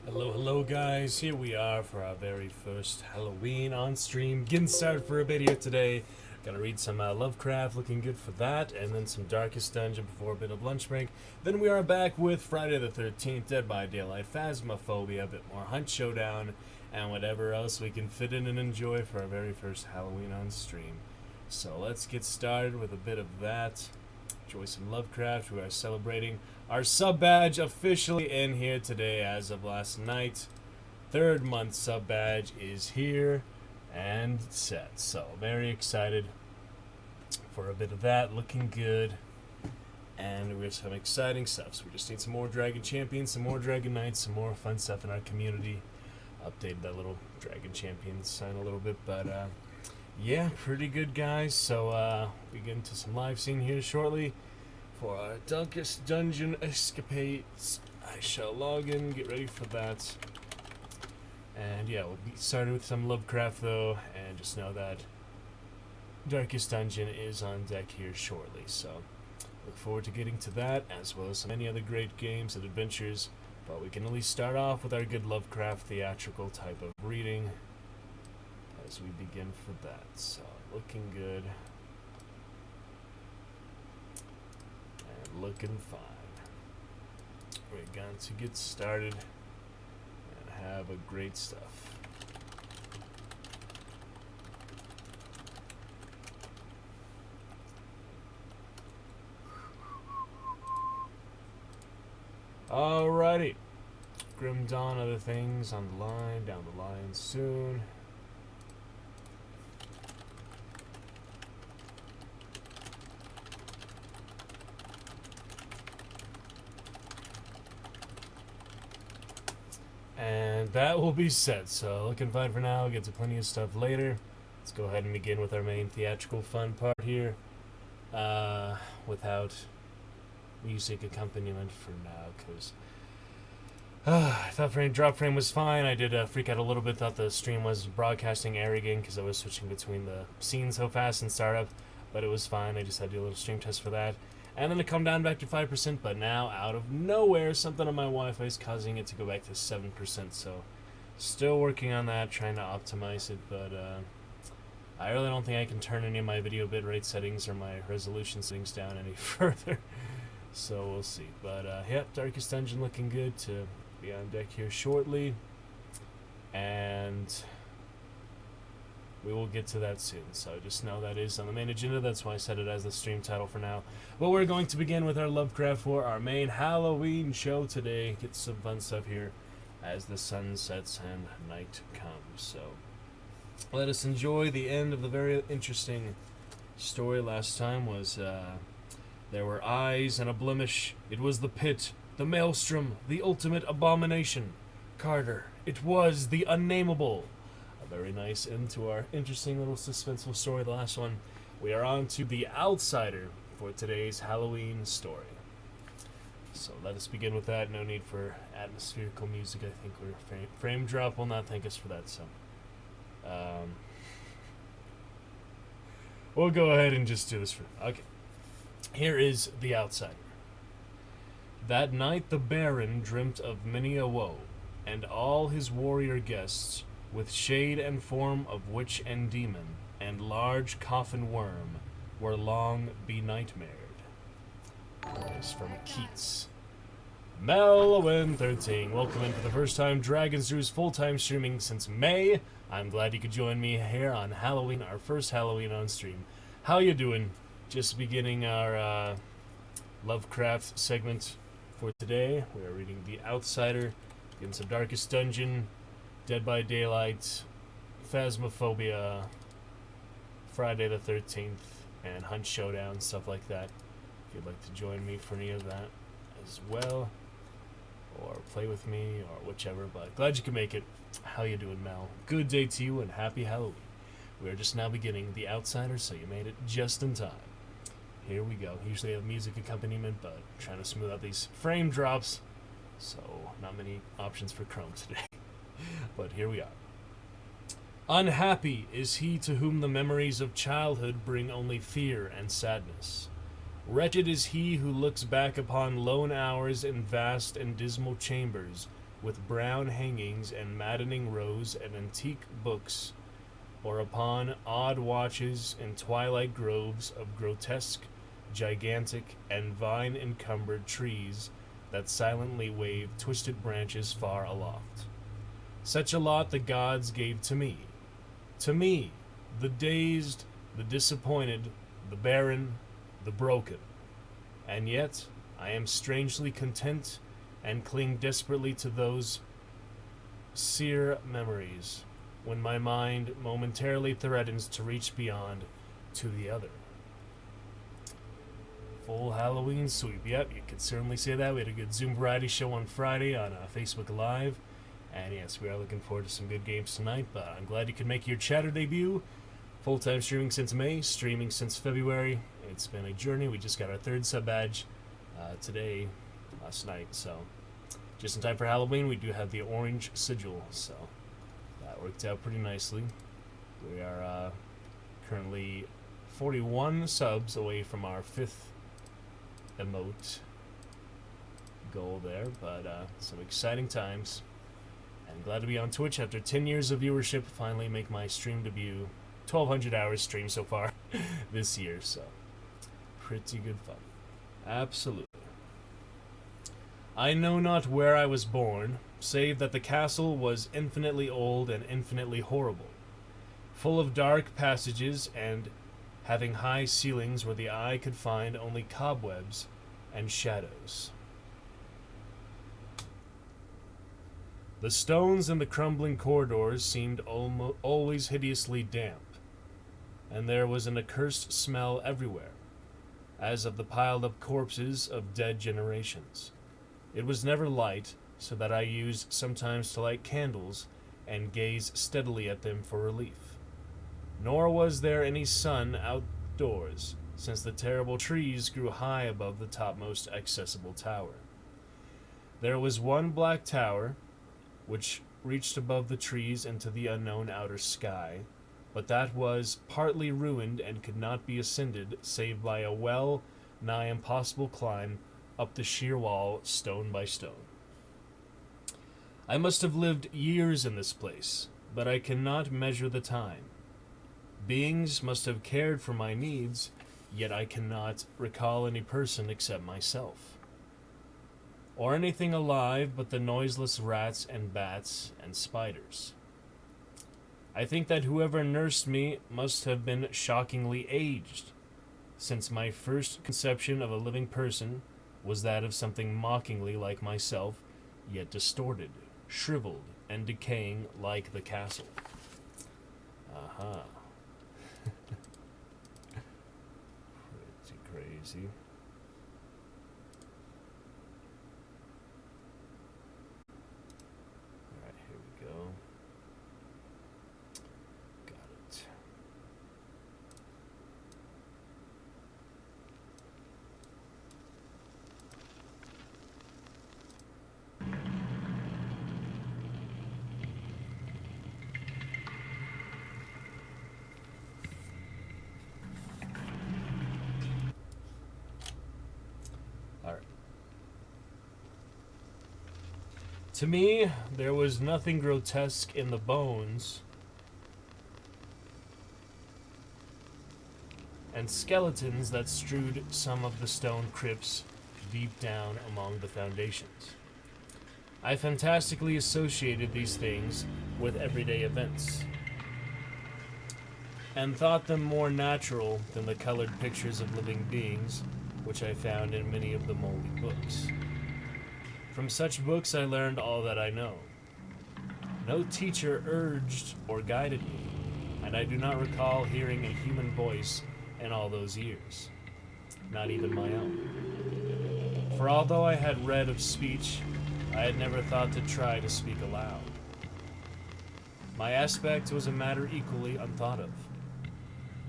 Hello, hello guys, here we are for our very first Halloween on stream. Getting started for a bit here today. Gonna read some Lovecraft, looking good for that, and then some Darkest Dungeon before a bit of lunch break. Then we are back with Friday the 13th, Dead by Daylight, Phasmophobia, a bit more Hunt Showdown, and whatever else we can fit in and enjoy for our very first Halloween on stream. So let's get started with a bit of that. Enjoy some Lovecraft. We are celebrating our sub badge officially in here today as of last night. Third month sub badge is here and set. So very excited for a bit of that. Looking good. And we have some exciting stuff. So we just need some more Dragon Champions, some more Dragon Knights, some more fun stuff in our community. Updated that little Dragon Champion sign a little bit, but yeah, pretty good, guys. So we get into some live scene here shortly for our Darkest Dungeon escapades. I shall log in, get ready for that. And yeah, we'll get started with some Lovecraft though, and just know that Darkest Dungeon is on deck here shortly. So look forward to getting to that, as well as many other great games and adventures. But we can at least start off with our good Lovecraft theatrical type of reading as we begin for that. So looking good and looking fine. We're going to get started and have a great stuff. Alrighty. Grim Dawn, other things on the line, down the line soon. And that will be set, so looking fine for now. We'll get to plenty of stuff later. Let's go ahead and begin with our main theatrical fun part here, without music accompaniment for now, because I thought drop frame was fine. I did freak out a little bit, thought the stream was broadcasting error again because I was switching between the scenes so fast in startup, but it was fine. I just had to do a little stream test for that. And then it come down back to 5%, but now out of nowhere, something on my Wi-Fi is causing it to go back to 7%. So still working on that, trying to optimize it, but I really don't think I can turn any of my video bitrate settings or my resolution settings down any further. So we'll see. But yep, Darkest Dungeon looking good to be on deck here shortly. And we will get to that soon, so just know that is on the main agenda. That's why I set it as the stream title for now. But we're going to begin with our Lovecraft for our main Halloween show today. Get some fun stuff here as the sun sets and night comes. So let us enjoy the end of the very interesting story. Last time was there were eyes and a blemish. It was the pit, the maelstrom, the ultimate abomination. Carter, it was the unnameable. Very nice end to our interesting little suspenseful story, the last one. We are on to The Outsider for today's Halloween story. So let us begin with that. No need for atmospherical music. I think we're frame drop will not thank us for that, so we'll go ahead and just do this for okay. Here is The Outsider. That night the Baron dreamt of many a woe, and all his warrior guests, with shade and form of witch and demon, and large coffin worm, were long be-nightmared. That is from Keats. Melwin13, welcome in for the first time. Dragon's Drew's full-time streaming since May. I'm glad you could join me here on Halloween, our first Halloween on stream. How you doing? Just beginning our Lovecraft segment for today. We are reading The Outsider, getting some Darkest Dungeon, Dead by Daylight, Phasmophobia, Friday the 13th, and Hunt Showdown, stuff like that. If you'd like to join me for any of that as well, or play with me, or whichever, but glad you could make it. How you doing, Mel? Good day to you, and happy Halloween. We are just now beginning The Outsider, so you made it just in time. Here we go. Usually have music accompaniment, but I'm trying to smooth out these frame drops, so not many options for Chrome today. But here we are. Unhappy is he to whom the memories of childhood bring only fear and sadness. Wretched is he who looks back upon lone hours in vast and dismal chambers, with brown hangings and maddening rows of antique books, or upon odd watches in twilight groves of grotesque, gigantic, and vine-encumbered trees that silently wave twisted branches far aloft. Such a lot the gods gave to me, the dazed, the disappointed, the barren, the broken. And yet, I am strangely content and cling desperately to those sere memories when my mind momentarily threatens to reach beyond to the other. Full Halloween sweep. Yep, you could certainly say that. We had a good Zoom variety show on Friday on Facebook Live. And yes, we are looking forward to some good games tonight, but I'm glad you could make your chatter debut. Full-time streaming since May, streaming since February. It's been a journey. We just got our 3rd sub badge today, last night, so just in time for Halloween. We do have the orange sigil, so that worked out pretty nicely. We are currently 41 subs away from our 5th emote goal there, but some exciting times. And glad to be on Twitch after 10 years of viewership. Finally make my stream debut. 1,200 hours streamed so far this year, so pretty good fun. Absolutely. I know not where I was born, save that the castle was infinitely old and infinitely horrible, full of dark passages and having high ceilings where the eye could find only cobwebs and shadows. The stones in the crumbling corridors seemed always hideously damp, and there was an accursed smell everywhere, as of the piled-up corpses of dead generations. It was never light, so that I used sometimes to light candles and gaze steadily at them for relief. Nor was there any sun outdoors, since the terrible trees grew high above the topmost accessible tower. There was one black tower, which reached above the trees into the unknown outer sky, but that was partly ruined and could not be ascended save by a well-nigh impossible climb up the sheer wall, stone by stone. I must have lived years in this place, but I cannot measure the time. Beings must have cared for my needs, yet I cannot recall any person except myself, or anything alive but the noiseless rats and bats and spiders. I think that whoever nursed me must have been shockingly aged, since my first conception of a living person was that of something mockingly like myself, yet distorted, shriveled, and decaying like the castle. Aha. Pretty crazy. Alright, here we go. Got it. To me, there was nothing grotesque in the bones and skeletons that strewed some of the stone crypts deep down among the foundations. I fantastically associated these things with everyday events, and thought them more natural than the colored pictures of living beings which I found in many of the moldy books. From such books I learned all that I know. No teacher urged or guided me, and I do not recall hearing a human voice in all those years, not even my own. For although I had read of speech, I had never thought to try to speak aloud. My aspect was a matter equally unthought of,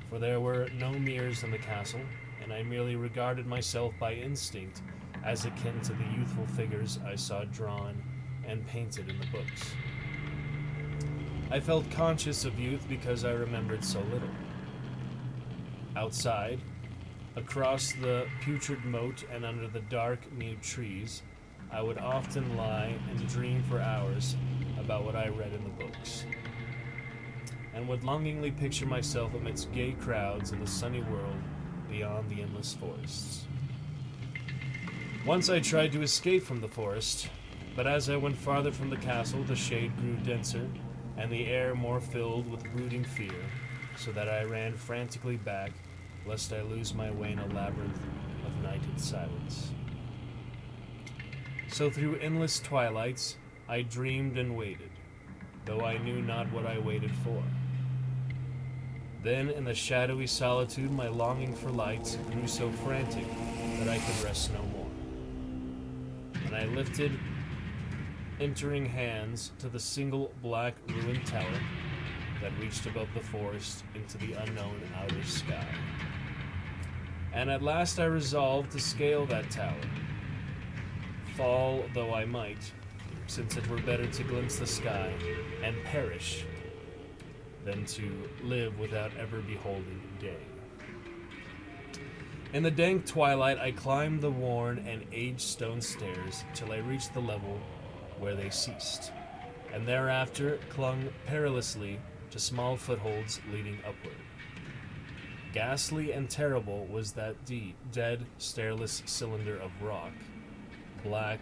for there were no mirrors in the castle, and I merely regarded myself by instinct as akin to the youthful figures I saw drawn and painted in the books. I felt conscious of youth because I remembered so little. Outside, across the putrid moat and under the dark, mute trees, I would often lie and dream for hours about what I read in the books, and would longingly picture myself amidst gay crowds in the sunny world beyond the endless forests. Once I tried to escape from the forest, but as I went farther from the castle, the shade grew denser, and the air more filled with brooding fear, so that I ran frantically back, lest I lose my way in a labyrinth of nighted silence. So through endless twilights, I dreamed and waited, though I knew not what I waited for. Then, in the shadowy solitude, my longing for light grew so frantic that I could rest no more. And I lifted entering hands to the single black ruined tower that reached above the forest into the unknown outer sky. And at last I resolved to scale that tower, fall though I might, since it were better to glimpse the sky and perish than to live without ever beholding day. In the dank twilight, I climbed the worn and aged stone stairs till I reached the level where they ceased, and thereafter clung perilously to small footholds leading upward. Ghastly and terrible was that dead, stairless cylinder of rock, black,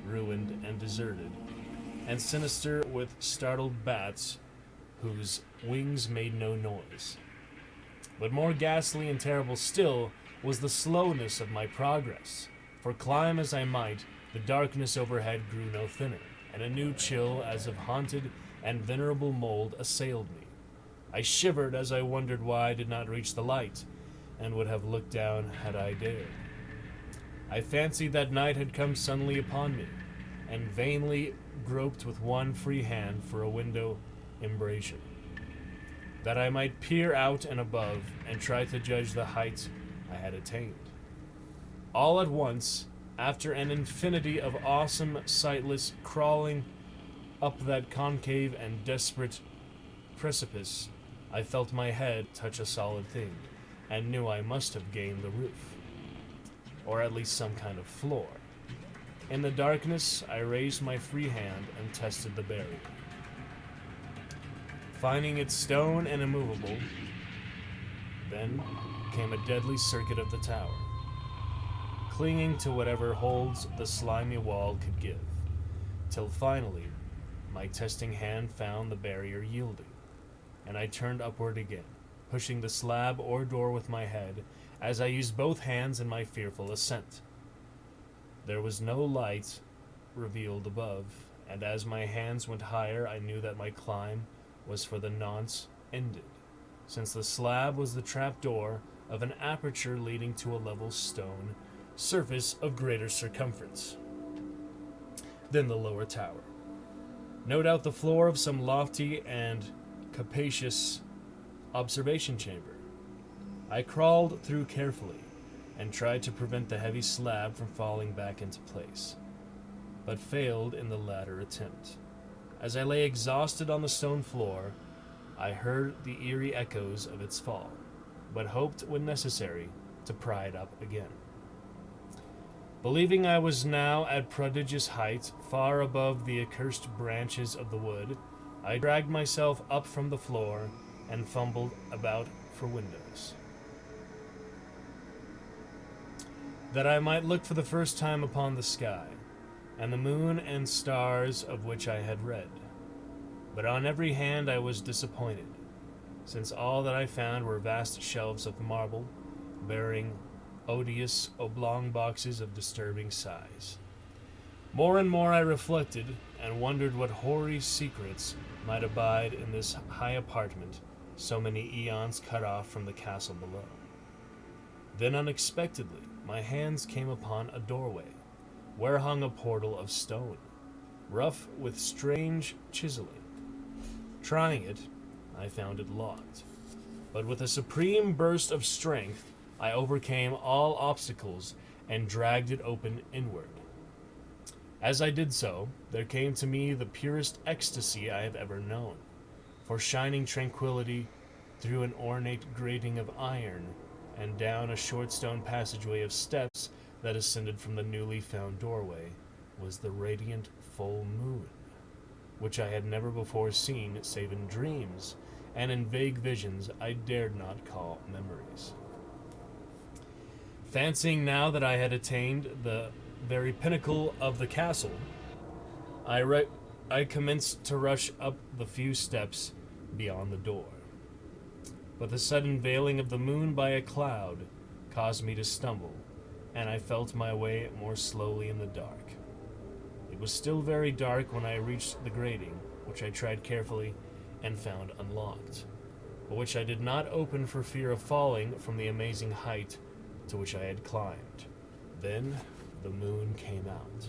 ruined, and deserted, and sinister with startled bats whose wings made no noise. But more ghastly and terrible still was the slowness of my progress, for climb as I might, the darkness overhead grew no thinner, and a new chill as of haunted and venerable mold assailed me. I shivered as I wondered why I did not reach the light, and would have looked down had I dared. I fancied that night had come suddenly upon me, and vainly groped with one free hand for a window embrasure, that I might peer out and above, and try to judge the height I had attained. All at once, after an infinity of awesome, sightless crawling up that concave and desperate precipice, I felt my head touch a solid thing, and knew I must have gained the roof, or at least some kind of floor. In the darkness, I raised my free hand and tested the barrier. Finding it stone and immovable, then came a deadly circuit of the tower, clinging to whatever holds the slimy wall could give, till finally my testing hand found the barrier yielding, and I turned upward again, pushing the slab or door with my head as I used both hands in my fearful ascent. There was no light revealed above, and as my hands went higher, I knew that my climb was for the nonce ended, since the slab was the trap door of an aperture leading to a level stone surface of greater circumference than the lower tower. No doubt the floor of some lofty and capacious observation chamber. I crawled through carefully and tried to prevent the heavy slab from falling back into place, but failed in the latter attempt. As I lay exhausted on the stone floor, I heard the eerie echoes of its fall, but hoped, when necessary, to pry it up again. Believing I was now at prodigious height, far above the accursed branches of the wood, I dragged myself up from the floor and fumbled about for windows, that I might look for the first time upon the sky, and the moon and stars of which I had read. But on every hand I was disappointed, since all that I found were vast shelves of marble, bearing odious oblong boxes of disturbing size. More and more I reflected, and wondered what hoary secrets might abide in this high apartment, so many eons cut off from the castle below. Then unexpectedly my hands came upon a doorway, where hung a portal of stone, rough with strange chiseling. Trying it, I found it locked, but with a supreme burst of strength, I overcame all obstacles and dragged it open inward. As I did so, there came to me the purest ecstasy I have ever known, for shining tranquility through an ornate grating of iron and down a short stone passageway of steps that ascended from the newly found doorway was the radiant full moon, which I had never before seen save in dreams and in vague visions I dared not call memories. Fancying now that I had attained the very pinnacle of the castle, I commenced to rush up the few steps beyond the door. But the sudden veiling of the moon by a cloud caused me to stumble, and I felt my way more slowly in the dark. It was still very dark when I reached the grating, which I tried carefully and found unlocked, but which I did not open for fear of falling from the amazing height to which I had climbed. Then the moon came out.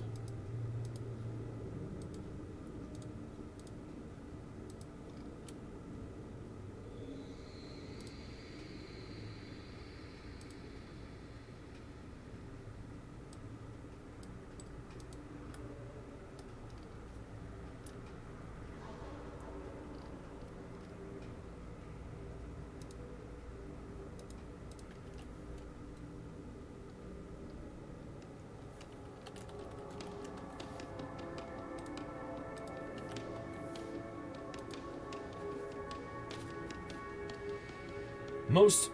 Most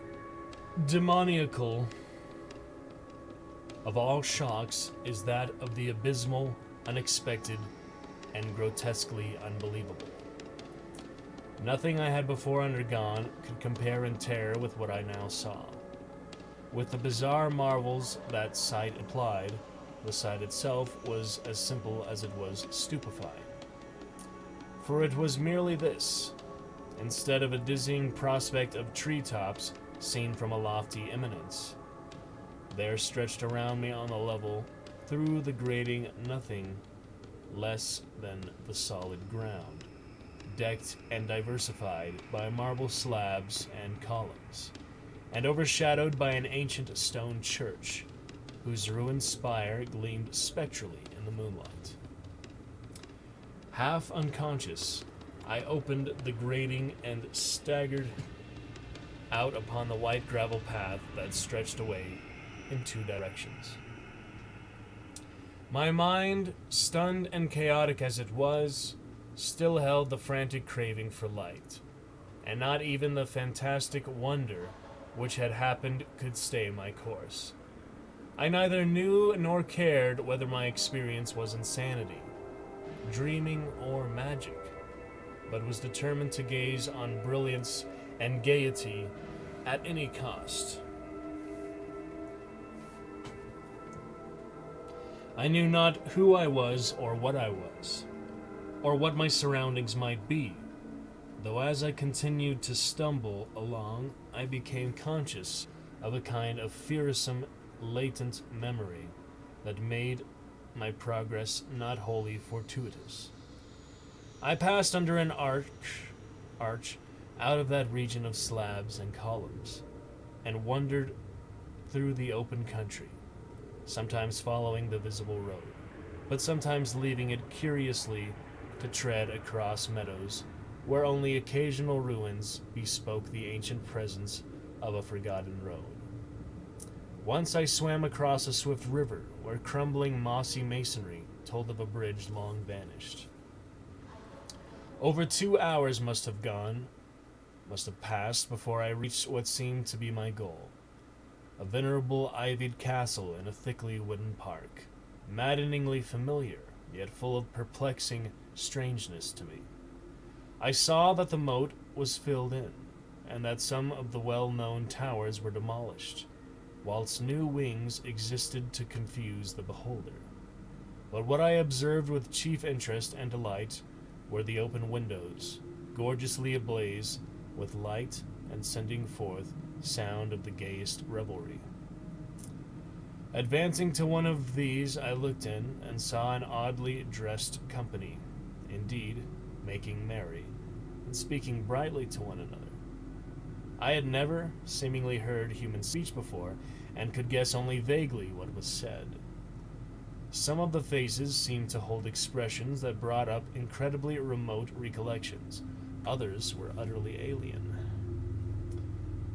demoniacal of all shocks is that of the abysmal, unexpected, and grotesquely unbelievable. Nothing I had before undergone could compare in terror with what I now saw. With the bizarre marvels that sight implied, the sight itself was as simple as it was stupefying. For it was merely this: instead of a dizzying prospect of treetops seen from a lofty eminence, there stretched around me on the level, through the grating, nothing less than the solid ground, decked and diversified by marble slabs and columns, and overshadowed by an ancient stone church, whose ruined spire gleamed spectrally in the moonlight. Half unconscious, I opened the grating and staggered out upon the white gravel path that stretched away in two directions. My mind, stunned and chaotic as it was, still held the frantic craving for light, and not even the fantastic wonder which had happened could stay my course. I neither knew nor cared whether my experience was insanity, dreaming, or magic, but was determined to gaze on brilliance and gaiety at any cost. I knew not who I was or what I was, or what my surroundings might be, though as I continued to stumble along, I became conscious of a kind of fearsome, latent memory that made my progress not wholly fortuitous. I passed under an arch out of that region of slabs and columns, and wandered through the open country, sometimes following the visible road, but sometimes leaving it curiously to tread across meadows where only occasional ruins bespoke the ancient presence of a forgotten road. Once I swam across a swift river where crumbling mossy masonry told of a bridge long vanished. Over 2 hours must have passed before I reached what seemed to be my goal, a venerable ivied castle in a thickly wooden park, maddeningly familiar, yet full of perplexing strangeness to me. I saw that the moat was filled in, and that some of the well-known towers were demolished, whilst new wings existed to confuse the beholder. But what I observed with chief interest and delight were the open windows, gorgeously ablaze with light and sending forth sound of the gayest revelry. Advancing to one of these, I looked in and saw an oddly dressed company, indeed, making merry, and speaking brightly to one another. I had never seemingly heard human speech before, and could guess only vaguely what was said. Some of the faces seemed to hold expressions that brought up incredibly remote recollections. Others were utterly alien.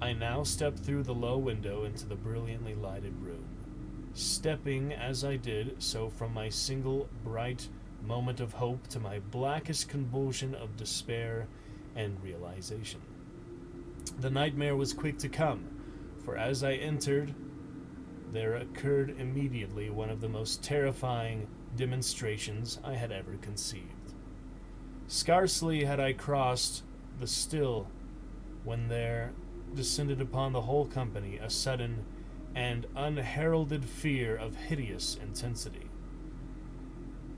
I now stepped through the low window into the brilliantly lighted room. stepping as I did so from my single bright moment of hope to my blackest convulsion of despair and realization. The nightmare was quick to come, for as I entered, there occurred immediately one of the most terrifying demonstrations I had ever conceived. Scarcely had I crossed the still when there descended upon the whole company a sudden and unheralded fear of hideous intensity,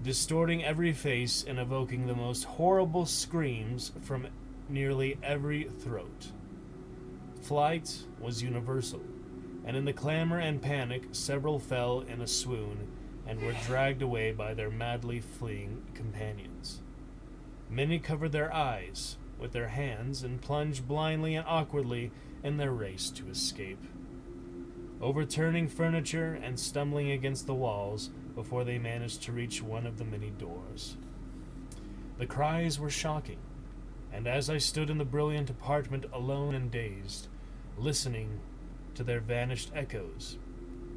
distorting every face and evoking the most horrible screams from nearly every throat. Flight was universal, and in the clamor and panic several fell in a swoon and were dragged away by their madly fleeing companions. Many covered their eyes with their hands and plunged blindly and awkwardly in their race to escape, overturning furniture and stumbling against the walls before they managed to reach one of the many doors. The cries were shocking, and as I stood in the brilliant apartment alone and dazed, listening to their vanished echoes,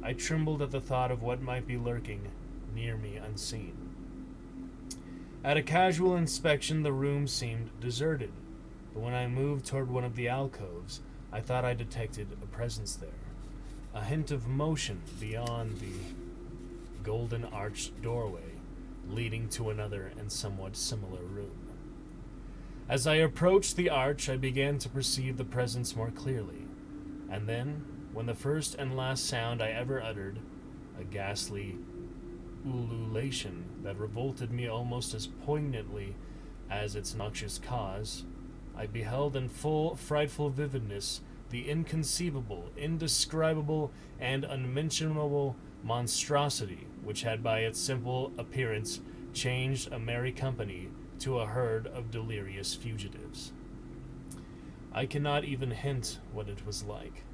I trembled at the thought of what might be lurking near me unseen. At a casual inspection, the room seemed deserted, but when I moved toward one of the alcoves, I thought I detected a presence there, a hint of motion beyond the golden arched doorway leading to another and somewhat similar room. As I approached the arch, I began to perceive the presence more clearly, and then, when the first and last sound I ever uttered, a ghastly ululation that revolted me almost as poignantly as its noxious cause, I beheld in full frightful vividness the inconceivable, indescribable, and unmentionable monstrosity which had by its simple appearance changed a merry company to a herd of delirious fugitives. I cannot even hint what it was like,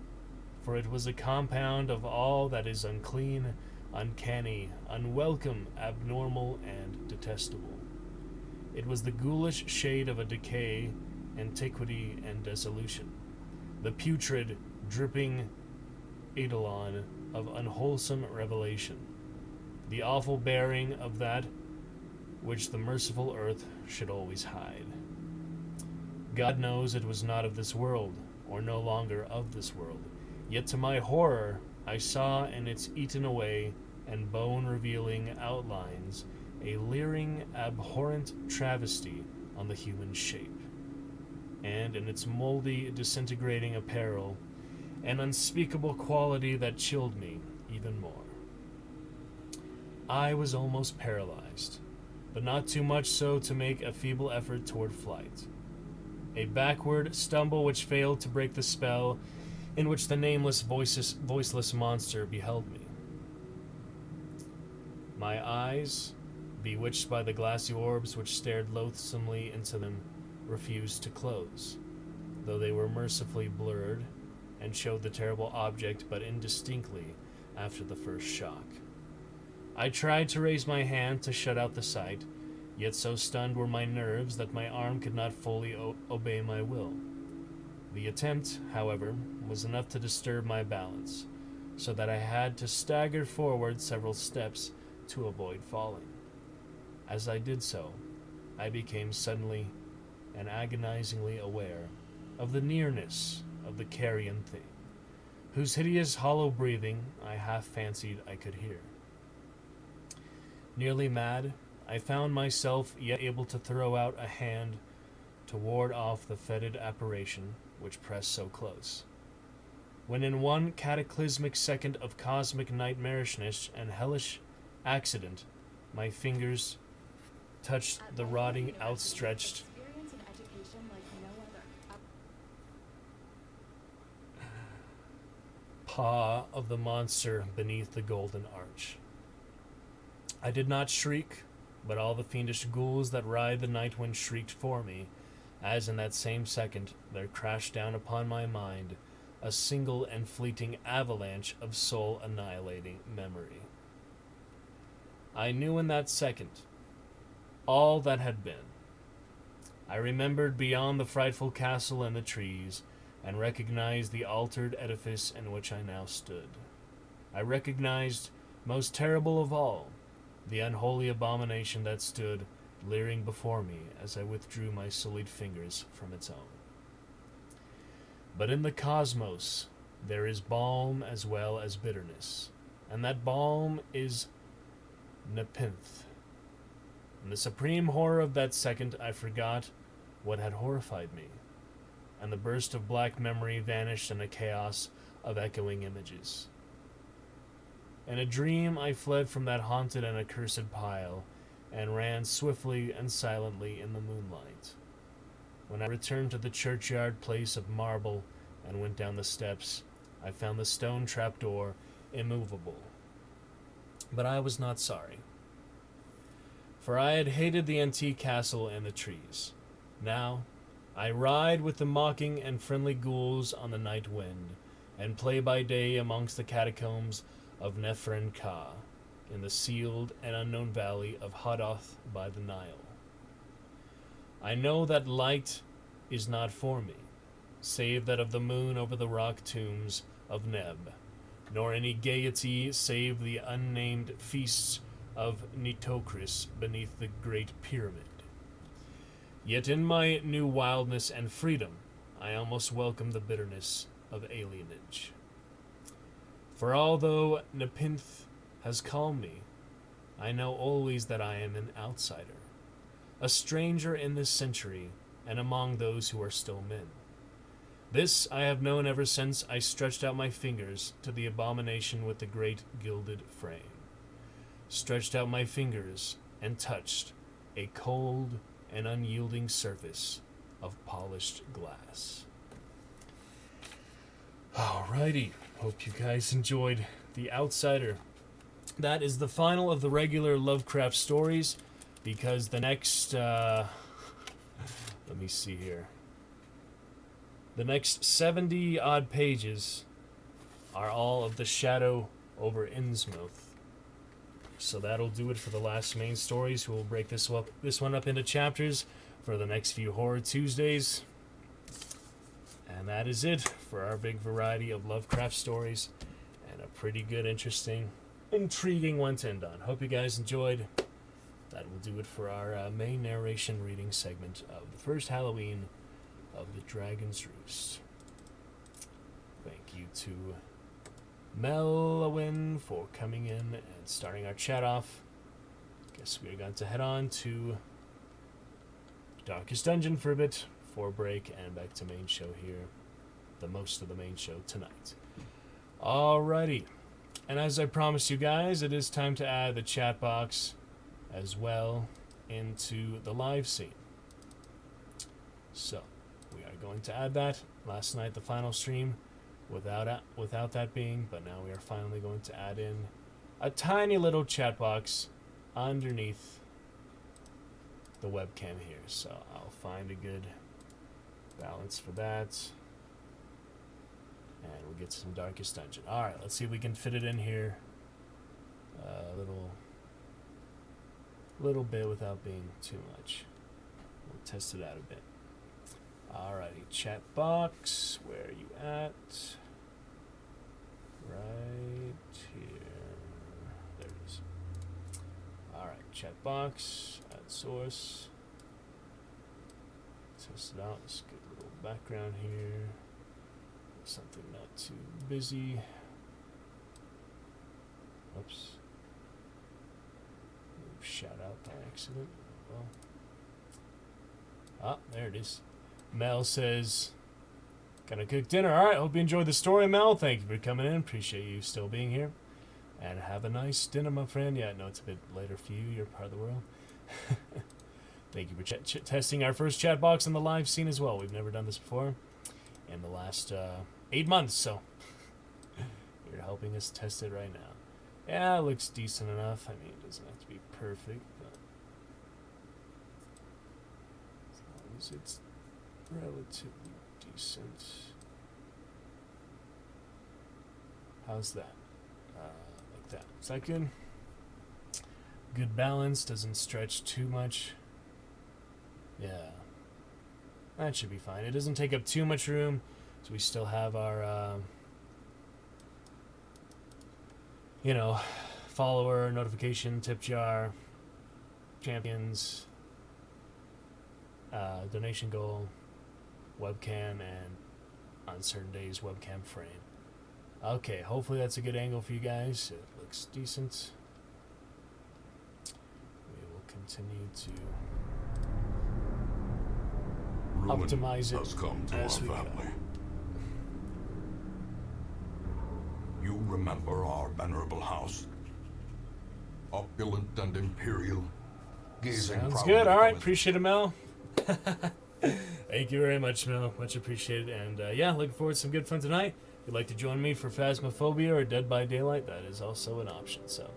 for it was a compound of all that is unclean, uncanny, unwelcome, abnormal, and detestable. It was the ghoulish shade of a decay, antiquity, and dissolution, the putrid, dripping eidolon of unwholesome revelation, the awful bearing of that which the merciful earth should always hide. God knows it was not of this world, or no longer of this world, yet to my horror I saw in its eaten away and bone-revealing outlines a leering, abhorrent travesty on the human shape, and in its moldy, disintegrating apparel, an unspeakable quality that chilled me even more. I was almost paralyzed, but not too much so to make a feeble effort toward flight. A backward stumble which failed to break the spell in which the nameless, voiceless monster beheld me. My eyes, bewitched by the glassy orbs which stared loathsomely into them, refused to close, though they were mercifully blurred and showed the terrible object but indistinctly after the first shock. I tried to raise my hand to shut out the sight, yet so stunned were my nerves that my arm could not fully obey my will. The attempt, however, was enough to disturb my balance, so that I had to stagger forward several steps to avoid falling. As I did so, I became suddenly and agonizingly aware of the nearness of the carrion thing, whose hideous hollow breathing I half fancied I could hear. Nearly mad, I found myself yet able to throw out a hand to ward off the fetid apparition which pressed so close, when in one cataclysmic second of cosmic nightmarishness and hellish accident, my fingers touched the rotting, outstretched paw of the monster beneath the golden arch. I did not shriek, but all the fiendish ghouls that ride the night wind shrieked for me, as in that same second there crashed down upon my mind a single and fleeting avalanche of soul-annihilating memory. I knew in that second all that had been. I remembered beyond the frightful castle and the trees, and recognized the altered edifice in which I now stood. I recognized Most terrible of all, the unholy abomination that stood leering before me as I withdrew my sullied fingers from its own. But in the cosmos, there is balm as well as bitterness, and that balm is nepenthe. In the supreme horror of that second, I forgot what had horrified me, and the burst of black memory vanished in a chaos of echoing images. In a dream, I fled from that haunted and accursed pile, and ran swiftly and silently in the moonlight. When I returned to the churchyard place of marble and went down the steps, I found the stone trapdoor immovable. But I was not sorry, for I had hated the antique castle and the trees. Now, I ride with the mocking and friendly ghouls on the night wind, and play by day amongst the catacombs of Nephrin Ka, in the sealed and unknown valley of Hadoth by the Nile. I know that light is not for me, save that of the moon over the rock tombs of Neb, nor any gaiety save the unnamed feasts of Nitocris beneath the great pyramid. Yet in my new wildness and freedom, I almost welcome the bitterness of alienage. For although nepenthe has calmed me, I know always that I am an outsider, a stranger in this century and among those who are still men. This I have known ever since I stretched out my fingers to the abomination with the great gilded frame. Stretched out my fingers and touched a cold and unyielding surface of polished glass. Alrighty, hope you guys enjoyed The Outsider. That is the final of the regular Lovecraft stories, because the next, let me see here. The next 70 odd pages are all of the Shadow over Innsmouth. So that'll do it for the last main stories. We'll break this one up into chapters for the next few Horror Tuesdays. And that is it for our big variety of Lovecraft stories, and a pretty good, interesting, intriguing one to end on. Hope you guys enjoyed. That will do it for our main narration reading segment of the first Halloween of the Dragon's Roost. Thank you to Melwin for coming in and starting our chat off. Guess we're going to head on to Darkest Dungeon for a bit before break, and back to main show here, the most of the main show tonight. Alrighty, and as I promised you guys, it is time to add the chat box as well into the live scene. So we are going to add that. Last night the final stream without that being, but now we are finally going to add in a tiny little chat box underneath the webcam here. So I'll find a good balance for that, and we'll get some Darkest Dungeon. Alright, let's see if we can fit it in here a little bit without being too much. We'll test it out a bit. Alrighty, chat box, where are you at? Right here. There it is. Alright, chat box, add source. Test it out. Let's get a little background here. Something not too busy. Oops. Shout out by accident. Well. Ah, there it is. Mel says, gonna cook dinner. Alright, hope you enjoyed the story, Mel. Thank you for coming in. Appreciate you still being here. And have a nice dinner, my friend. Yeah, I know it's a bit later for you. You're part of the world. Thank you for testing our first chat box in the live scene as well. We've never done this before in the last 8 months, so you're helping us test it right now. Yeah, it looks decent enough. I mean, it doesn't have to be perfect, but as long as it's relatively decent. How's that? Like that. Is that good? Good balance, doesn't stretch too much. Yeah. That should be fine. It doesn't take up too much room, so we still have our, follower, notification, tip jar, champions, donation goal, webcam, and on certain days, webcam frame. Okay, hopefully that's a good angle for you guys. It looks decent. We will continue to optimize it has come to as our we go. family. You remember our venerable house? Opulent and imperial. Gazing Sounds proudly good. All right, from it. appreciate it, Mel. Thank you very much, Mel. Much appreciated. And yeah, looking forward to some good fun tonight. If you'd like to join me for Phasmophobia or Dead by Daylight, that is also an option. So,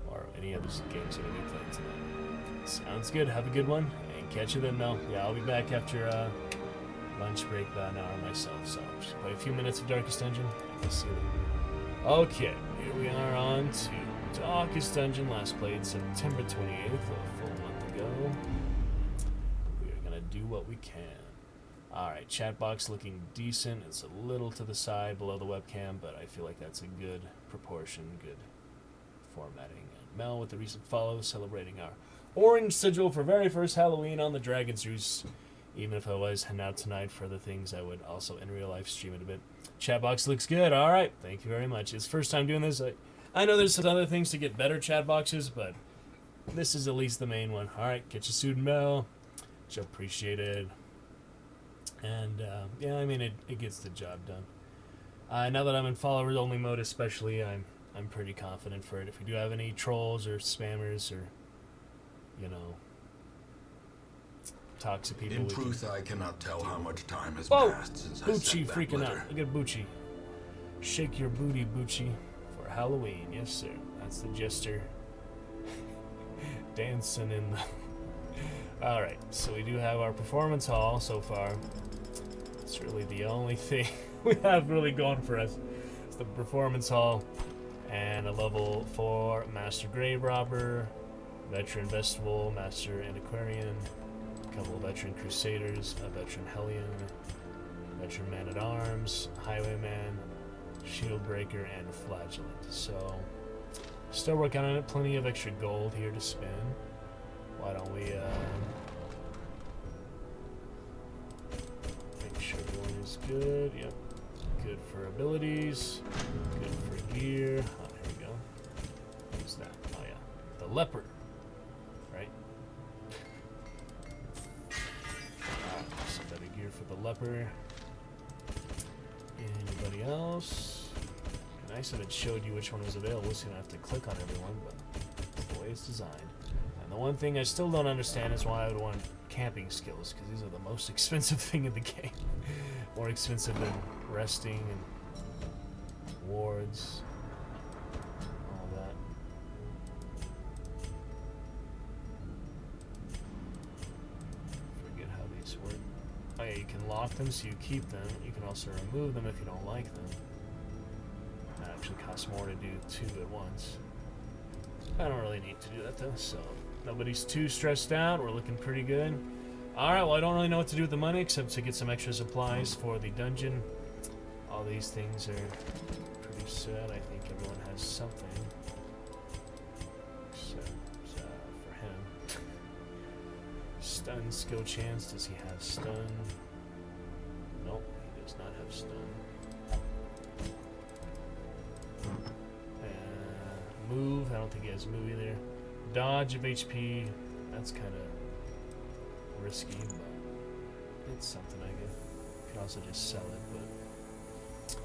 or any other games that we'll be playing tonight. Sounds good. Have a good one, and catch you then, Mel. Yeah, I'll be back after lunch break about an hour myself. So just play a few minutes of Darkest Dungeon, and we'll see you then. Okay, here we are on to Darkest Dungeon. Last played September 28th, a full month ago. We are gonna do what we can. Alright, chat box looking decent. It's a little to the side below the webcam, but I feel like that's a good proportion, good formatting. And Mel with the recent follow, celebrating our orange sigil for very first Halloween on the Dragon's Roost. Even if I was heading out tonight for other things, I would also in real life stream it a bit. Chat box looks good. Alright, thank you very much. It's first time doing this. I know there's some other things to get better chat boxes, but this is at least the main one. Alright, get your suit, Mel. Much appreciated. And yeah, I mean it gets the job done. Now that I'm in followers only mode, especially, I'm pretty confident for it. If we do have any trolls or spammers or toxic people, In truth, I cannot tell how much time has Whoa! passed since I Bucci sent that freaking letter. out. Look at Bucci. Shake your booty, Bucci, for Halloween. Yes, sir. That's the jester dancing in the. All right, so we do have our performance hall so far. It's really the only thing we have really going for us. It's the performance hall and a level 4 Master Grave Robber, Veteran Festival, Master Antiquarian, a couple of Veteran Crusaders, a Veteran Hellion, Veteran Man-at-Arms, Highwayman, Shield Breaker, and Flagellant. So, still working on it. Plenty of extra gold here to spend. Why don't we make sure everyone is good? Yep. Good for abilities. Good for gear. Oh, here we go. Who's that? Oh, yeah. The Leopard. Right? Some better gear for the Leopard. Anybody else? Nice that it showed you which one was available, so you don't have to click on everyone, but that's the way it's designed. And the one thing I still don't understand is why I would want camping skills, because these are the most expensive thing in the game. More expensive than resting and wards, all that. Forget how these work. Oh yeah, you can lock them so you keep them. You can also remove them if you don't like them. That actually costs more to do 2 at once. I don't really need to do that though, so nobody's too stressed out. We're looking pretty good. Alright, well I don't really know what to do with the money except to get some extra supplies for the dungeon. All these things are pretty set. I think everyone has something. Except for him. Stun skill chance. Does he have stun? Nope, he does not have stun. Move, I don't think he has move either. Dodge of HP, that's kind of risky, but it's something I guess. You can also just sell it, but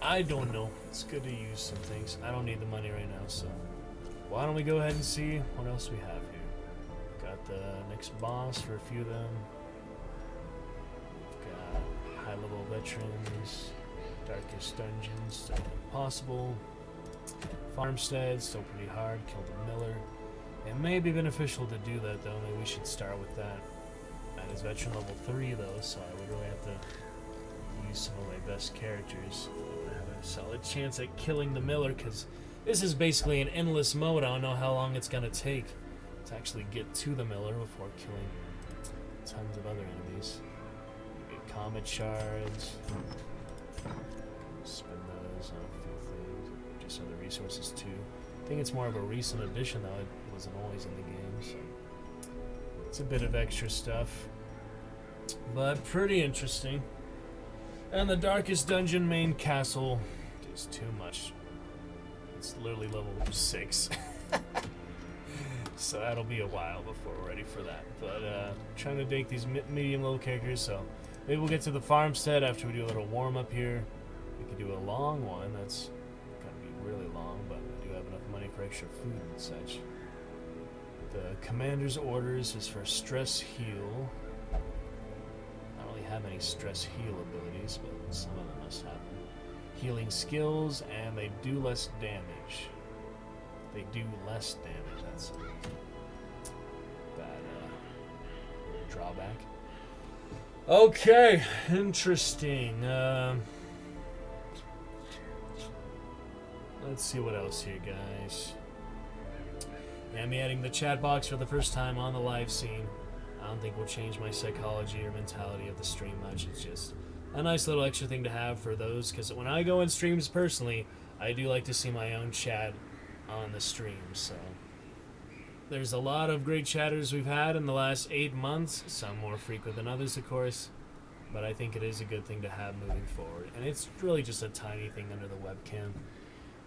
I don't know. It's good to use some things. I don't need the money right now, so why don't we go ahead and see what else we have here. Got the next boss for a few of them. We've got high-level veterans, Darkest Dungeons, still possible. Farmstead, still pretty hard. Killed a miller. It may be beneficial to do that though. Maybe we should start with that. That is veteran level 3 though, so I would really have to use some of my best characters. I'm gonna have a solid chance at killing the miller, because this is basically an endless mode. I don't know how long it's gonna take to actually get to the miller before killing tons of other enemies. You get comet shards. Spend those on a few things. Just other resources too. I think it's more of a recent addition, though. It wasn't always in the game, so it's a bit of extra stuff, but pretty interesting. And the Darkest Dungeon main castle is too much. It's literally level 6. So that'll be a while before we're ready for that. But trying to take these medium level characters, so maybe we'll get to the farmstead after we do a little warm up here. We could do a long one. That's gonna be really long, but I do have enough money for extra food and such. The commander's orders is for stress heal. I don't really have any stress heal abilities, but some of them must have them. Healing skills, and they do less damage. They do less damage. That's a bad drawback. Okay, interesting. Let's see what else here, guys. Yeah, me adding the chat box for the first time on the live scene. I don't think will change my psychology or mentality of the stream much. It's just a nice little extra thing to have for those, because when I go in streams personally, I do like to see my own chat on the stream. So there's a lot of great chatters we've had in the last 8 months, some more frequent than others, of course, but I think it is a good thing to have moving forward. And it's really just a tiny thing under the webcam,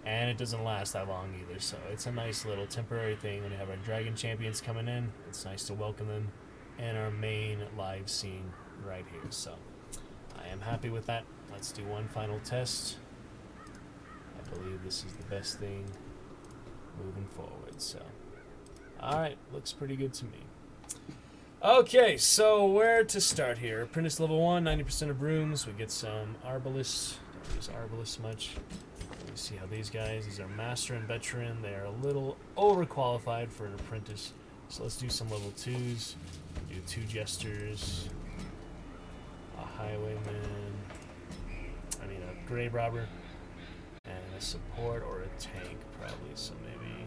and it doesn't last that long either, so it's a nice little temporary thing. When we have our dragon champions coming in, it's nice to welcome them in our main live scene right here. So I am happy with that. Let's do one final test. I believe this is the best thing moving forward. So alright, looks pretty good to me. Okay, so where to start here? Apprentice level 1, 90% of rooms. We get some Arbalists. Don't use Arbalists much. Let me see how these are Master and Veteran. They are a little overqualified for an Apprentice. So let's do some level 2s. Do 2 Jesters. A Highwayman. I mean a Grave Robber. And a Support or a Tank probably. So maybe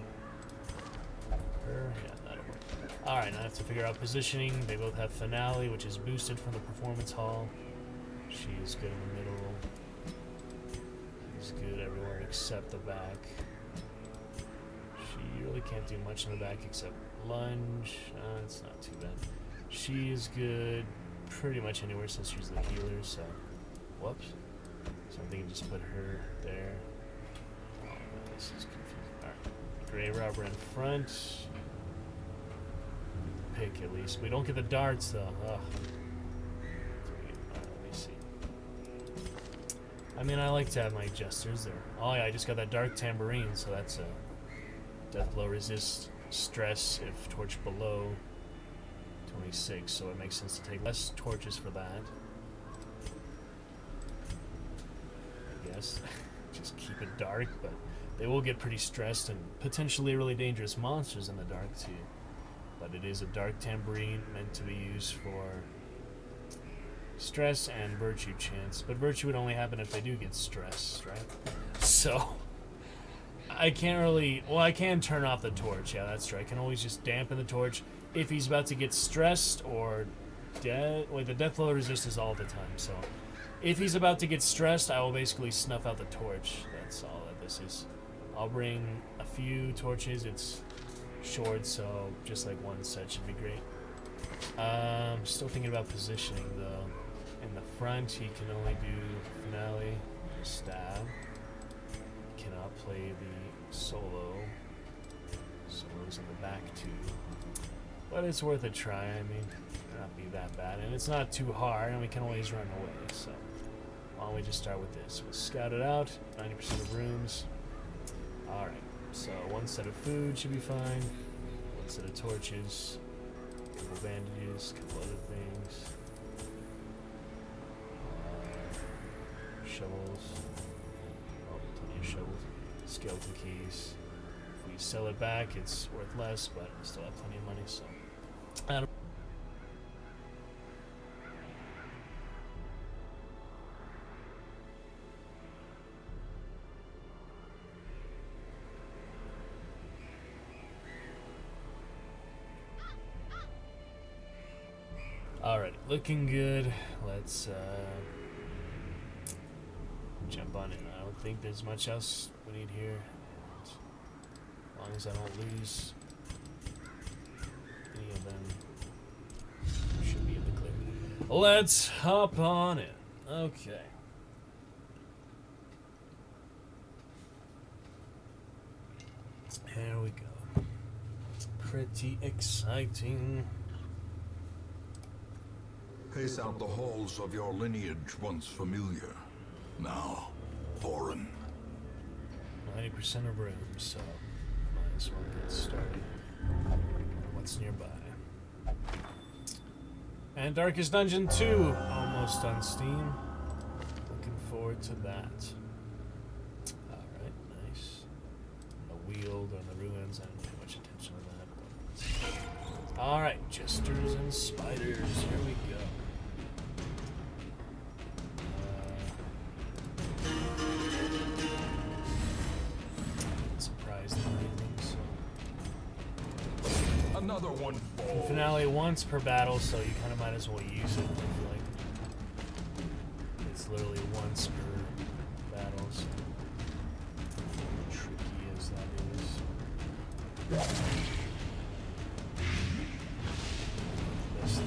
her. Yeah, that'll work. Alright, now I have to figure out positioning. They both have Finale, which is boosted from the Performance Hall. She is good in the middle. She's good everywhere except the back. She really can't do much in the back except lunge. It's not too bad. She is good pretty much anywhere since she's the healer, so whoops. So I think I just put her there. Oh, this is confusing. Alright. Grey Robber in front. Pick at least. We don't get the darts though. Ugh. Let me see. I mean, I like to have my Jesters there. Oh yeah, I just got that Dark Tambourine, so that's a death blow resist stress if torch below 26, so it makes sense to take less torches for that. I guess. Just keep it dark, but they will get pretty stressed and potentially really dangerous monsters in the dark too. But it is a Dark Tambourine meant to be used for stress and virtue chance. But virtue would only happen if they do get stressed, right? So I can't really... Well, I can turn off the torch. Yeah, that's true. I can always just dampen the torch if he's about to get stressed or dead. Wait, the death blow resist is all the time. So if he's about to get stressed, I will basically snuff out the torch. That's all that this is. I'll bring a few torches. It's short, so just like one set should be great. Still thinking about positioning though. In the front, he can only do Finale, stab. Cannot play the solo. Solo's in the back too. But it's worth a try. I mean, it'll not be that bad, and it's not too hard, and we can always run away. So why don't we just start with this? We'll scout it out. 90% of rooms. All right. So one set of food should be fine. One set of torches. A couple bandages. A couple other things. Shovels. Oh, plenty of shovels. Skeleton keys. If we sell it back, it's worth less, but we still have plenty of money, so. Alright, looking good. Let's jump on it. I don't think there's much else we need here. long as I don't lose any of them, should be in the clear. Let's hop on it. Okay. Here we go. Pretty exciting. Pace out the halls of your lineage once familiar, now foreign. 90% of rooms, so might as well get started. What's nearby? And Darkest Dungeon 2, almost on Steam. Looking forward to that. Alright, nice. The Weald on the ruins, I don't pay much attention to that. But... Alright, Jesters and Spiders, here we go. Another one falls. Finale once per battle, so you kind of might as well use it. I feel like it's literally once per battle, so tricky as that is. This there.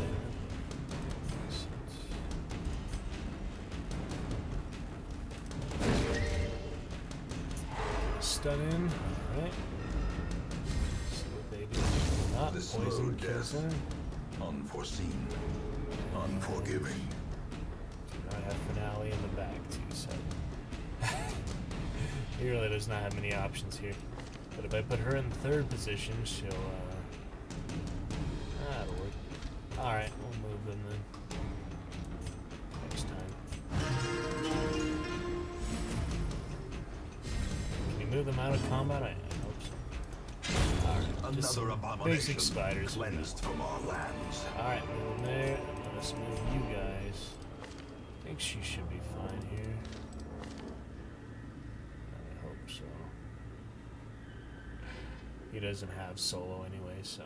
Stun in, alright. The slow death, unforeseen, unforgiving. Do not have finale in the back too, so he really does not have many options here. But if I put her in third position, she'll that'll work. Alright, we'll move them then. Next time. Can you move them out of combat? I hope so. Another abomination basic spiders cleansed from our lands. Alright, move them there, and let us move you guys. I think she should be fine here. I hope so. He doesn't have solo anyway, so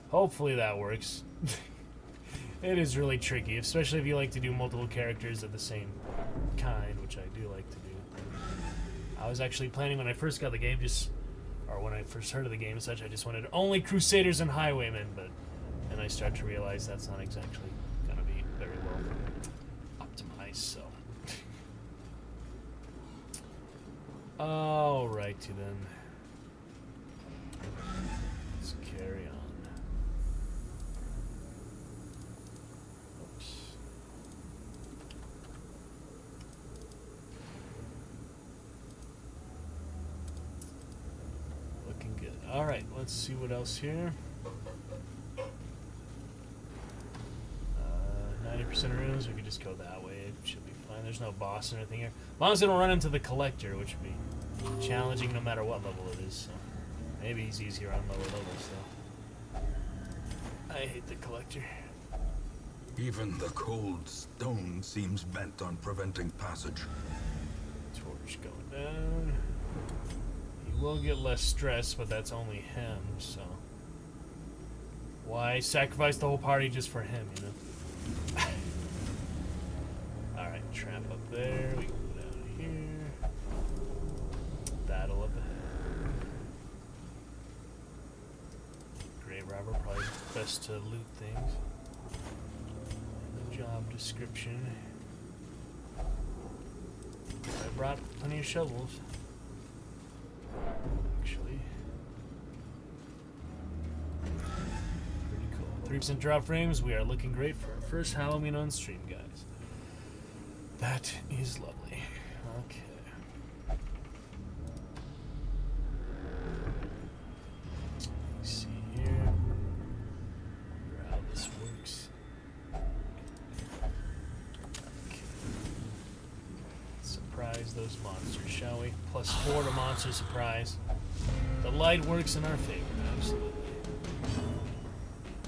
hopefully that works. It is really tricky, especially if you like to do multiple characters of the same kind, which I do like to do. I was actually planning when I first got the game, or when I first heard of the game and such, I just wanted only Crusaders and Highwaymen, but then I start to realize that's not exactly going to be very well optimized, so. Alrighty then. Let's carry on. Oops. Looking good. Alright, let's see what else here. 90% of rooms, we could just go that way. It should be fine. There's no boss or anything here. As long as I don't run into the Collector, which would be challenging no matter what level it is. So maybe he's easier on lower levels, though. I hate the Collector. Even the cold stone seems bent on preventing passage. Torch going down. He will get less stress, but that's only him, so... Why sacrifice the whole party just for him, you know? Alright, trap up there. We can go down here. Battle up ahead. Grave robber, probably best to loot things. And the job description. I brought plenty of shovels. Actually. Pretty cool. 3% drop frames. We are looking great for our first Halloween on stream, guys. That is lovely. Okay. Let's see here. Wonder how this works. Okay. Surprise those monsters, shall we? +4 to monster surprise. The light works in our favor, absolutely.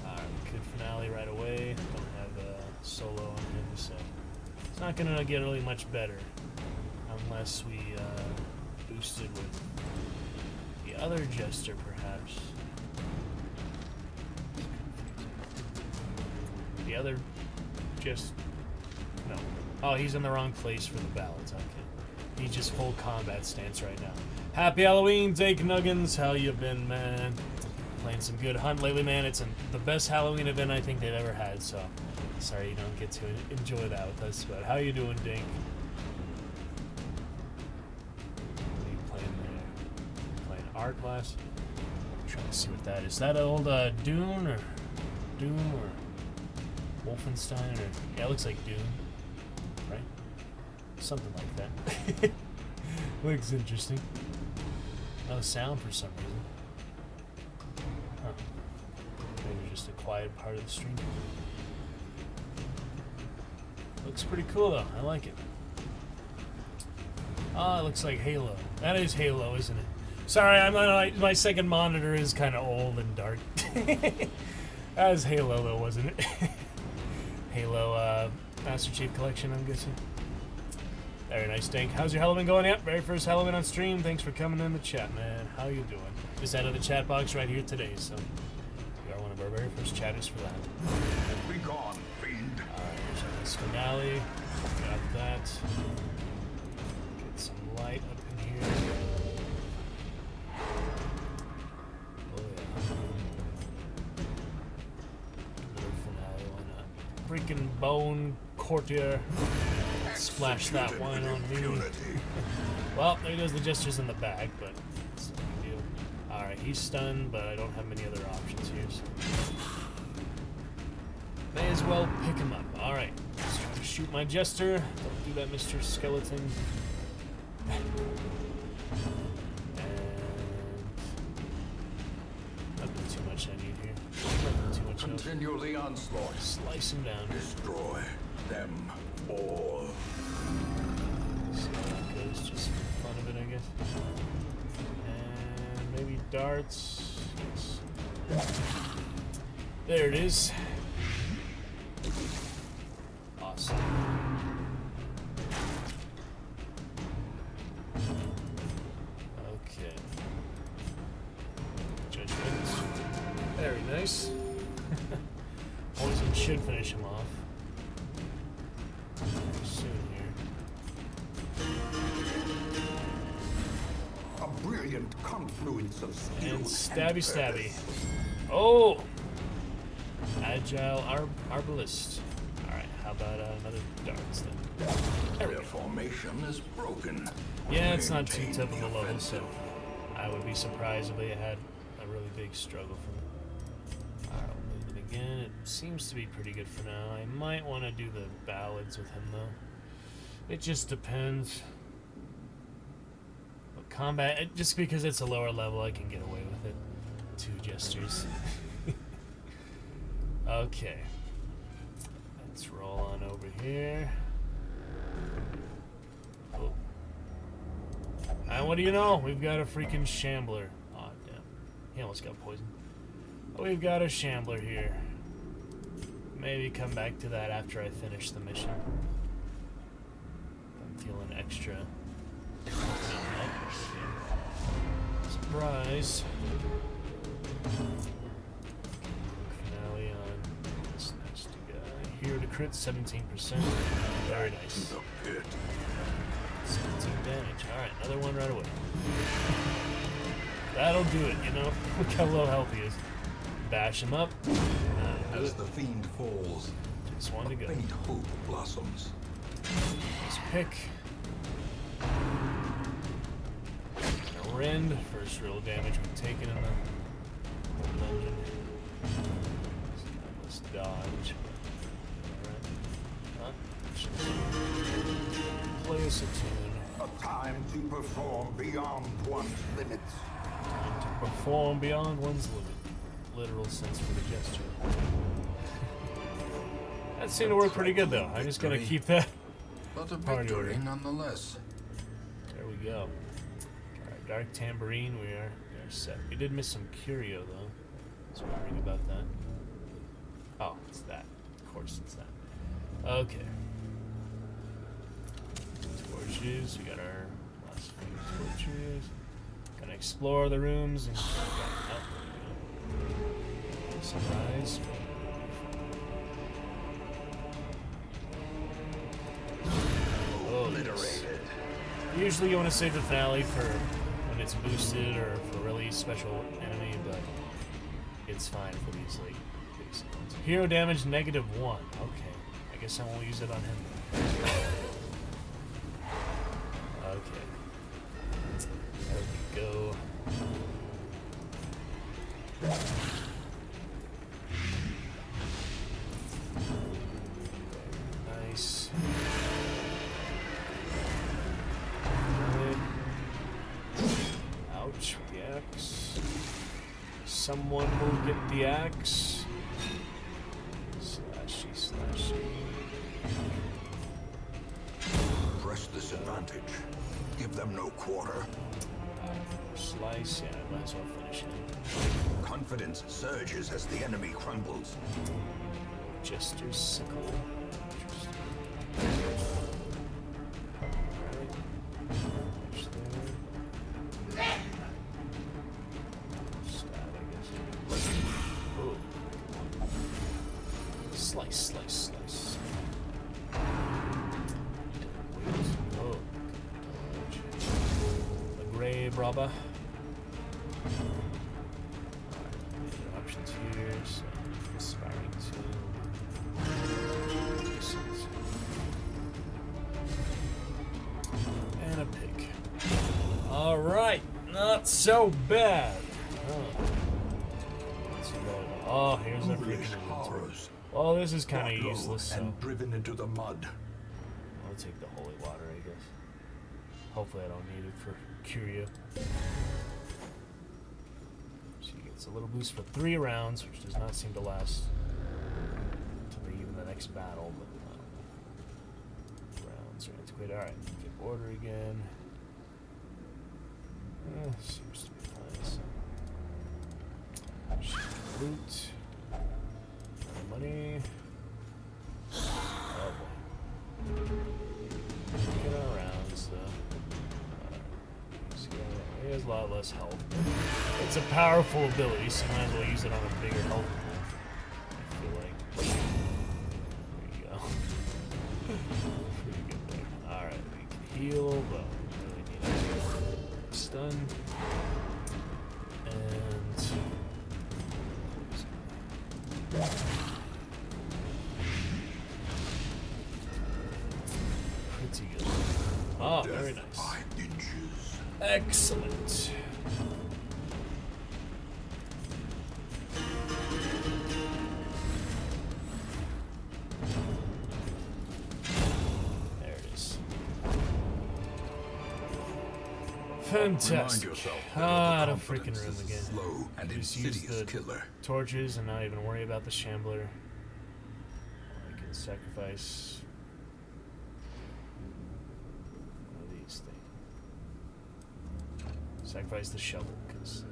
Alright, we could finale right away. Don't have a solo on him, so it's not gonna get really much better unless we boost it with the other Jester, perhaps. The other just no. Oh, he's in the wrong place for the ballots. Okay, he's just full combat stance right now. Happy Halloween, Dake Nuggins. How you been, man? Playing some good Hunt lately, man. It's the best Halloween event I think they've ever had, so sorry you don't get to enjoy that with us, but how you doing, Dink? What are you playing there? Playing art class? I'm trying to see what that is. Is that old Doom or Wolfenstein, or yeah, it looks like Doom, right? Something like that. Looks interesting. No sound for some reason. Huh. Maybe just a quiet part of the stream. Looks pretty cool though. I like it. Ah, it looks like Halo. That is Halo, isn't it? Sorry, my second monitor is kind of old and dark. That was Halo though, wasn't it? Halo Master Chief Collection, I'm guessing. Very nice, Dink. How's your Halloween going? Yep, very first Halloween on stream. Thanks for coming in the chat, man. How you doing? Just out of the chat box right here today, so you are one of our very first chatters for that. Be gone, fiend. Alright, here's our nice finale. Got that. Get some light up in here. Oh yeah. Another finale, why not? Freaking bone courtier. Splash that wine on me. Well, there goes the gestures in the bag, but it's no big deal. Alright, he's stunned, but I don't have many other options here, so may as well pick him up. Alright, let's try to shoot my jester. Don't do that, Mr. Skeleton. And nothing too much I need here. Nothing too much else. Continue the onslaught. Slice him down. Destroy them all. See how that goes, just for fun of it, I guess. And maybe darts. Yes. There it is. Awesome. Okay. Judgment. Very nice. Poison should finish him off. Soon here. A brilliant confluence of skill And stabby. Oh! Agile Arbalist. Alright, how about another darts then? There we Their go. formation is broken. Yeah, it's not too Maintain typical the level, offensive. so I would be surprised if they had a really big struggle from it. Alright, I'll move it again. It seems to be pretty good for now. I might want to do the ballads with him, though. It just depends. But combat, just because it's a lower level, I can get away with it. 2 gestures. Okay. Let's roll on over here. Oh. And what do you know? We've got a freaking shambler. Oh, damn. He almost got poisoned. But we've got a shambler here. Maybe come back to that after I finish the mission. I'm feeling extra. Surprise. Finale on this next guy. Here to crit, 17%. Very nice. The pit. 17 damage. Alright, another one right away. That'll do it, you know? Look how low health he is. Bash him up. As the fiend falls, Just one to go. faint hope blossoms. Let's pick. Rend. First real damage we've taken in the dungeon. Let's dodge. Alright. Play us a tune. A time to perform beyond one's limits. Time to perform beyond one's limit. Literal sense for the gesture. That seemed to work pretty good though. I just gotta keep that But a party order. victory nonetheless. There we go. Alright, Dark Tambourine, we are set. We did miss some curio though. I was wondering about that. Oh, it's that. Of course it's that. Okay. Torches, we got our last few torches. Gonna explore the rooms and surprise. Oh, yes. Usually you want to save the finale for when when it's boosted or for really special enemy, but it's fine for these like basic ones. Hero damage -1. Okay, I guess I won't use it on him. Okay, there we go. Nice. Ouch, the axe. Someone will get the axe. Slashy, slashy. Press this advantage. Give them no quarter. Slice, yeah, I might as well finish him. Confidence surges as the enemy crumbles. Jester's sickle. Slice, slice, slice. Oh, the grave robber. Options here. So inspiring tomb. And a pig. All right, not so bad. Oh, here's a freaking horrors. Well, this is kind of useless. So. And driven into the mud. I'll take the holy water, I guess. Hopefully, I don't need it for Curia. She gets a little boost for 3 rounds, which does not seem to last until even the next battle. But rounds are antiquated. All right, get order again. Seems to be fine. So. Loot. Money. Oh boy. Get our rounds though. He has a lot less health. It's a powerful ability, so you might as well use it on a bigger health pool. I feel like. There you go. Pretty good there. Alright, we can heal, but we really need to stun. And pretty good. Oh, very nice. 5 inches. Excellent. There it is. Fantastic. Out of freaking room again. Slow and Just use insidious the killer. torches and not even worry about the shambler. I can sacrifice one of these things. Sacrifice the shovel, because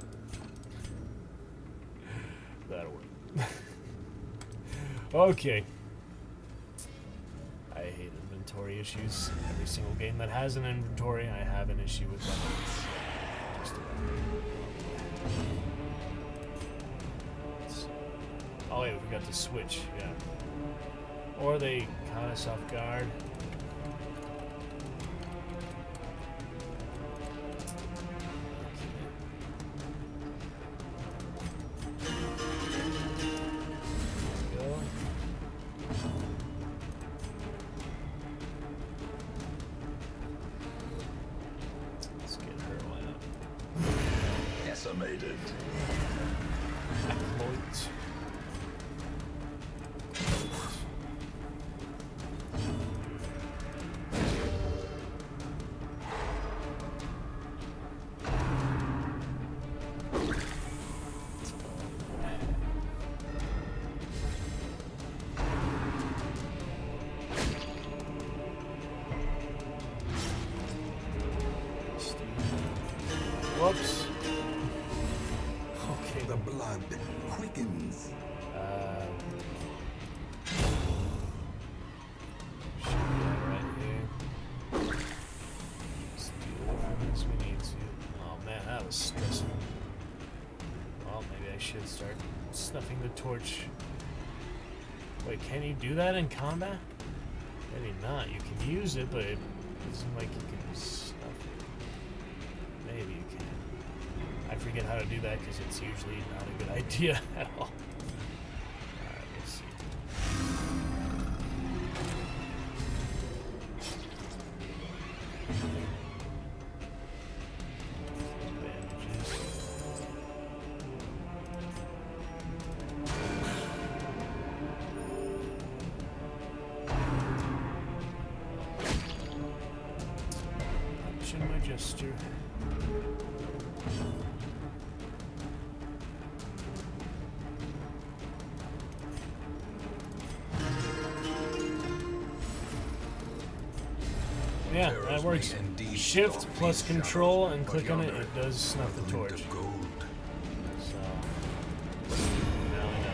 that'll work. Okay. I hate inventory issues. Every single game that has an inventory, I have an issue with weapons. Just about. Oh wait, we forgot to switch, yeah. Or they caught us off guard. Let's get her one up. Decimated. Exploit. Whoops. Okay. The blood quickens. Should be right here. Let's deal with him as we need to. Oh man, that was stressful. Well, maybe I should start snuffing the torch. Wait, can you do that in combat? Maybe not. You can use it, but it doesn't seem like you can snuff it. Maybe you can. I forget how to do that because it's usually not a good idea at all. Alright, let's see. Bandages. Action Magister. Yeah, that works. Shift plus control and click on it, it does snuff the torch. So, now I know.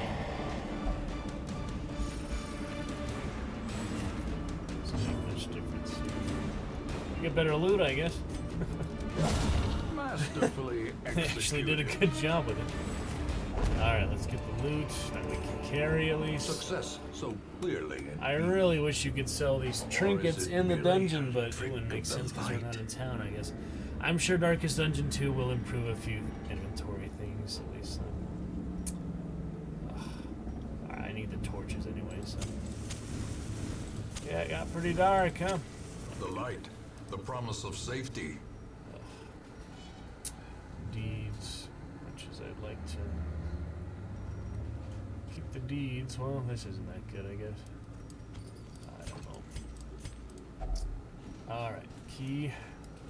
Doesn't make much difference. You get better loot, I guess. Masterfully They actually did a good job with it. Alright, let's get the loot that we can carry at least. Success so clearly. I really wish you could sell these trinkets in the dungeon, but it wouldn't make sense because we're not in town, I guess. I'm sure Darkest Dungeon 2 will improve a few inventory things, at least. I need the torches anyway, so. Yeah, it got pretty dark, huh? The light, the promise of safety. Deeds, much as I'd like to keep the deeds. Well, this isn't that good, I guess. I don't know. Alright, key.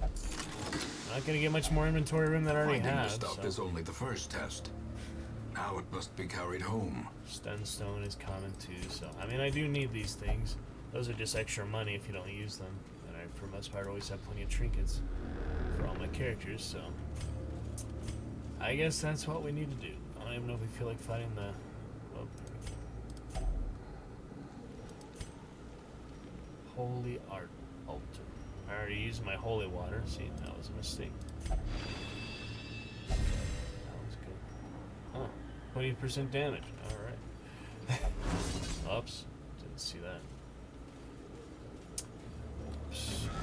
Not gonna get much more inventory room than I already Finding have. the stuff So. is only the first test. Now it must be carried home. Stunstone is common too, so I mean I do need these things. Those are just extra money if you don't use them. And I, for the most part, always have plenty of trinkets for all my characters, so I guess that's what we need to do. I don't even know if we feel like fighting the... Oh, Holy Art Altar. I already used my holy water. See, that was a mistake. That was good. Huh. 20% damage. Alright. Oops. Didn't see that.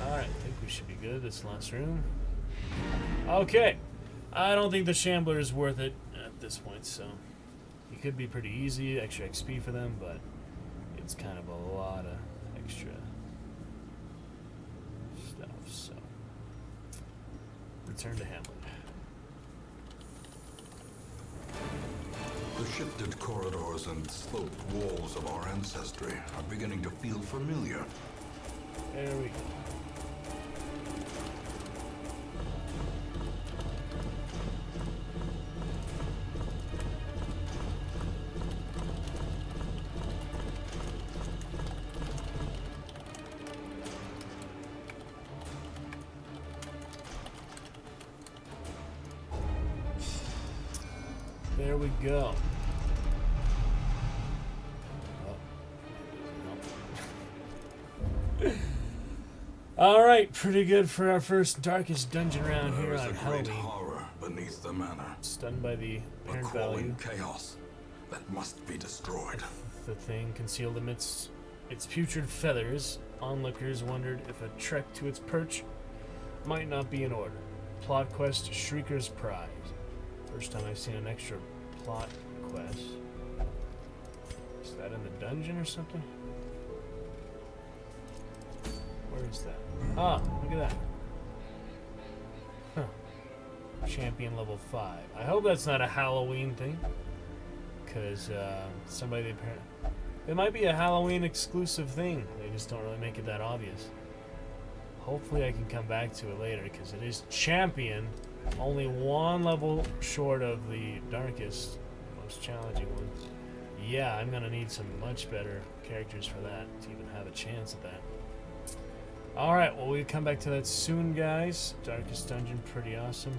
Alright, I think we should be good. This last room. Okay. I don't think the Shambler is worth it at this point, so it could be pretty easy, extra XP for them, but it's kind of a lot of extra stuff, so return to Hamlet. The shifted corridors and sloped walls of our ancestry are beginning to feel familiar. There we go. There we go. All right, pretty good for our first darkest dungeon round here on There is a Halloween. great horror beneath the manor. Stunned by the A apparent crawling value. chaos that must be destroyed. The thing concealed amidst its putrid feathers, onlookers wondered if a trek to its perch might not be in order. Plot quest Shrieker's Prize. First time I've seen an extra plot quest. Is that in the dungeon or something? Where is that? Ah, look at that. Huh. Champion level 5. I hope that's not a Halloween thing. Because somebody apparently... It might be a Halloween exclusive thing. They just don't really make it that obvious. Hopefully I can come back to it later because it is champion. Only one level short of the darkest, most challenging one. Yeah, I'm going to need some much better characters for that to even have a chance at that. Alright, well we'll come back to that soon, guys. Darkest Dungeon, pretty awesome.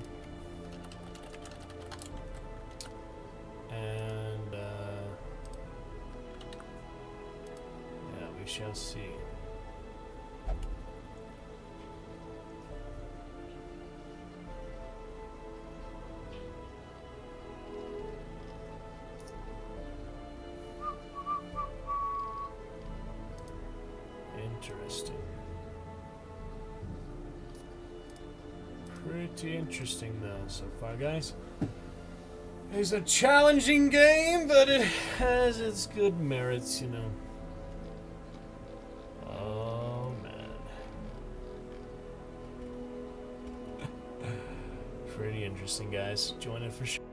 And, yeah, we shall see. Interesting. Pretty pretty interesting though so far, guys. It's a challenging game, but it has its good merits, you know. Oh man. Pretty interesting, guys. Join it for sure.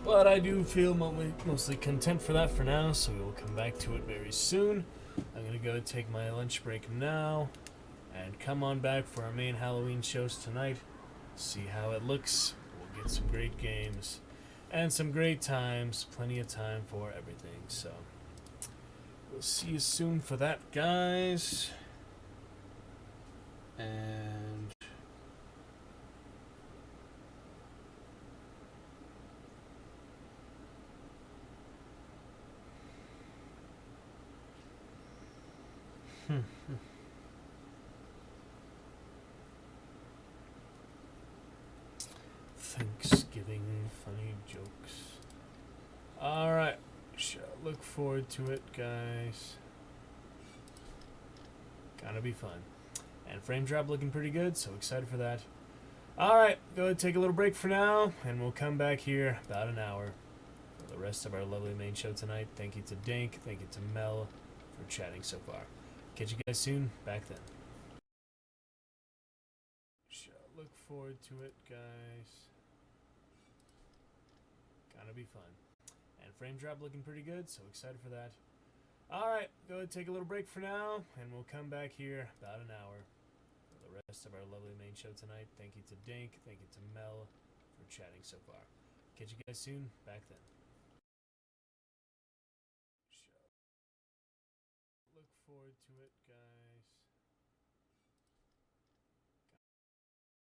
But I do feel mostly content for that for now, so we will come back to it very soon. I'm going to go take my lunch break now and come on back for our main Halloween shows tonight. See how it looks. We'll get some great games and some great times. Plenty of time for everything. So we'll see you soon for that, guys. And Thanksgiving funny jokes. Alright, shall look forward to it, guys. Gonna be fun. And frame drop looking pretty good, so excited for that. Alright, go ahead and take a little break for now, and we'll come back here about an hour for the rest of our lovely main show tonight. Thank you to Dank, thank you to Mel for chatting so far. Catch you guys soon, back then. Shall look forward to it, guys. Gonna be fun. And frame drop looking pretty good, so excited for that. Alright, go ahead and take a little break for now, and we'll come back here about an hour for the rest of our lovely main show tonight. Thank you to Dank, thank you to Mel for chatting so far. Catch you guys soon, back then.